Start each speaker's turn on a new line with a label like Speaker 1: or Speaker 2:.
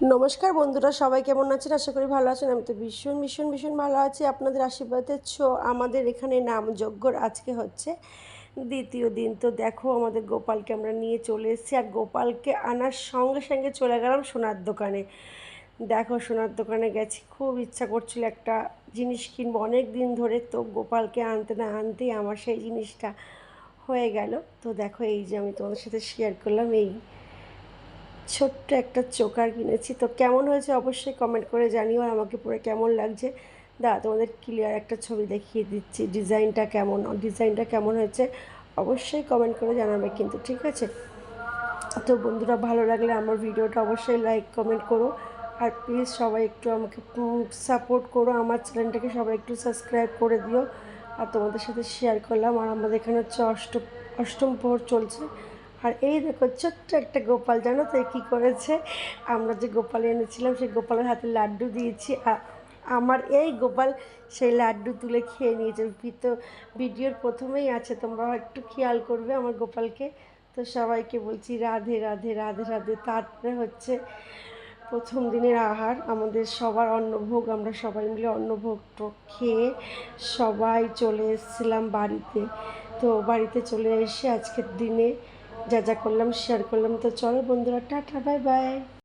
Speaker 1: নমস্কার বন্ধুরা, সবাই কেমন আছেন? আশা করি ভালো আছেন। আমি তো ভীষণ ভীষণ ভীষণ ভালো আছি। আপনাদের আশীর্বাদের আমাদের এখানে নামযজ্ঞর আজকে হচ্ছে দ্বিতীয় দিন। তো দেখো, আমাদের গোপালকে আমরা নিয়ে চলে এসেছি, আর গোপালকে আনার সঙ্গে সঙ্গে চলে গেলাম সোনার দোকানে। দেখো, সোনার দোকানে গেছি, খুব ইচ্ছা করছিল একটা জিনিস কিনবো অনেক দিন ধরে। তো গোপালকে আনতে না আনতেই আমার সেই জিনিসটা হয়ে গেল। তো দেখো, এই যে আমি তোমাদের সাথে শেয়ার করলাম, এই ছোট্ট একটা চোকার কিনেছি। তো কেমন হয়েছে অবশ্যই কমেন্ট করে জানিও, আর আমাকে পরে কেমন লাগছে তোমাদের ক্লিয়ার একটা ছবি দেখিয়ে দিচ্ছি। ডিজাইনটা কেমন হয়েছে অবশ্যই কমেন্ট করে জানাবে কিন্তু, ঠিক আছে? তো বন্ধুরা, ভালো লাগলে আমার ভিডিওটা অবশ্যই লাইক কমেন্ট করো, আর প্লিজ সবাই একটু আমাকে সাপোর্ট করো। আমার চ্যানেলটাকে সবাই একটু সাবস্ক্রাইব করে দিও। আর তোমাদের সাথে শেয়ার করলাম। আর আমাদের এখানে হচ্ছে অষ্টম প্রহর চলছে। আর এই দেখো, ছোট্ট একটা গোপাল, জানো তো কী করেছে? আমরা যে গোপাল এনেছিলাম সেই গোপালের হাতে লাড্ডু দিয়েছি, আর আমার এই গোপাল সেই লাড্ডু তুলে খেয়ে নিয়েছে। তো ভিডিওর প্রথমেই আছে, তোমরা একটু খেয়াল করবে আমার গোপালকে। তো সবাইকে বলছি রাধে রাধে রাধে রাধে। তারপরে হচ্ছে প্রথম দিনের আহার, আমাদের সবার অন্নভোগ। আমরা সবাই মিলে অন্নভোগ খেয়ে সবাই চলে এসেছিলাম বাড়িতে। তো বাড়িতে চলে এসে আজকের দিনে যা যা করলাম শেয়ার করলাম। তো চলো বন্ধুরা, টাটা, বাই বাই।